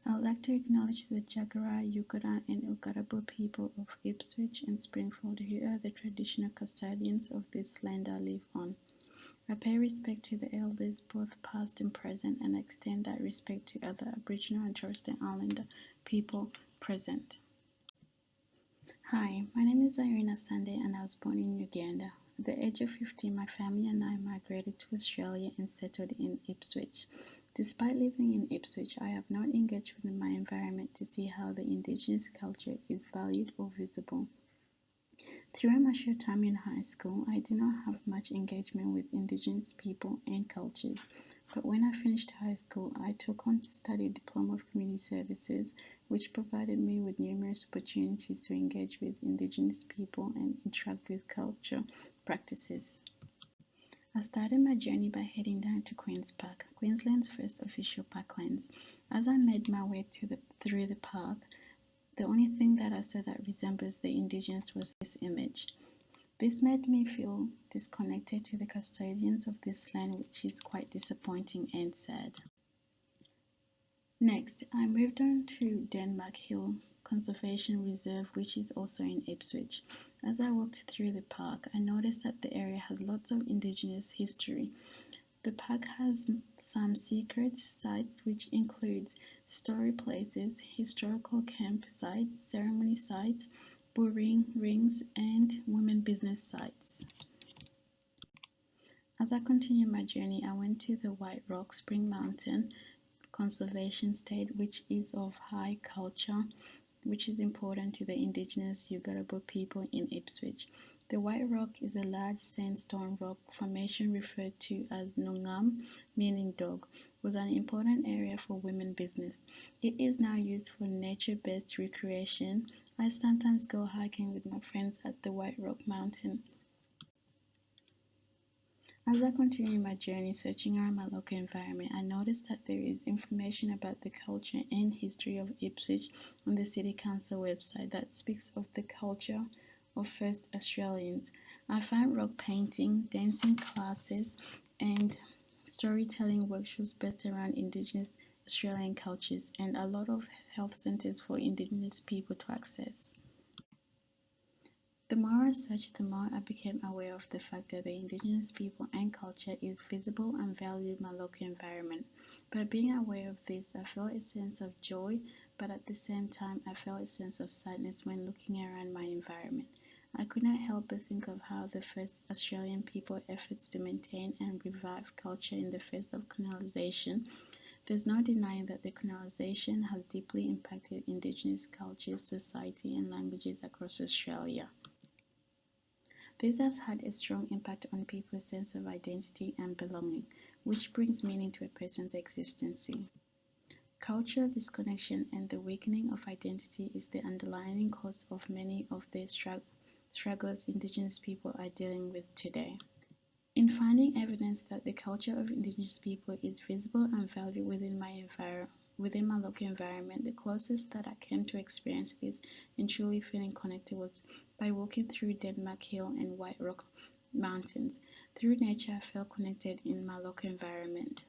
I would like to acknowledge the Jagera, Yugara, and Ugarabo people of Ipswich and Springfield who are the traditional custodians of this land I live on. I pay respect to the elders, both past and present, and extend that respect to other Aboriginal and Torres Strait Islander people present. Hi, my name is Irene Nasande and I was born in Uganda. At the age of 15, my family and I migrated to Australia and settled in Ipswich. Despite living in Ipswich, I have not engaged with my environment to see how the Indigenous culture is valued or visible. Throughout my short time in high school, I did not have much engagement with Indigenous people and cultures. But when I finished high school, I took on to study a Diploma of Community Services, which provided me with numerous opportunities to engage with Indigenous people and interact with culture practices. I started my journey by heading down to Queen's Park, Queensland's first official parklands. As I made my way through the park, the only thing that I saw that resembles the Indigenous was this image. This made me feel disconnected to the custodians of this land, which is quite disappointing and sad. Next, I moved on to Denmark Hill Conservation Reserve, which is also in Ipswich. As I walked through the park, I noticed that the area has lots of Indigenous history. The park has some secret sites, which includes story places, historical campsites, ceremony sites, bullring rings, and women business sites. As I continued my journey, I went to the White Rock Spring Mountain Conservation State, which is of high culture, which is important to the Indigenous Yugarabo people in Ipswich. The White Rock is a large sandstone rock formation referred to as Nungam, meaning dog, was an important area for women business. It is now used for nature-based recreation. I sometimes go hiking with my friends at the White Rock Mountain. As I continue my journey searching around my local environment, I noticed that there is information about the culture and history of Ipswich on the City Council website that speaks of the culture of First Australians. I found rock painting, dancing classes, and storytelling workshops based around Indigenous Australian cultures, and a lot of health centres for Indigenous people to access. The more I searched, the more I became aware of the fact that the Indigenous people and culture is visible and valued in my local environment. By being aware of this, I felt a sense of joy, but at the same time, I felt a sense of sadness when looking around my environment. I could not help but think of how the first Australian people efforts to maintain and revive culture in the face of colonization. There's no denying that the colonization has deeply impacted Indigenous cultures, society, and languages across Australia. This has had a strong impact on people's sense of identity and belonging, which brings meaning to a person's existence. Cultural disconnection and the weakening of identity is the underlying cause of many of the struggles Indigenous people are dealing with today. In finding evidence that the culture of Indigenous people is visible and valued within my local environment, the closest that I came to experience this and truly feeling connected was by walking through Denmark Hill and White Rock Mountains. Through nature, I felt connected in my local environment.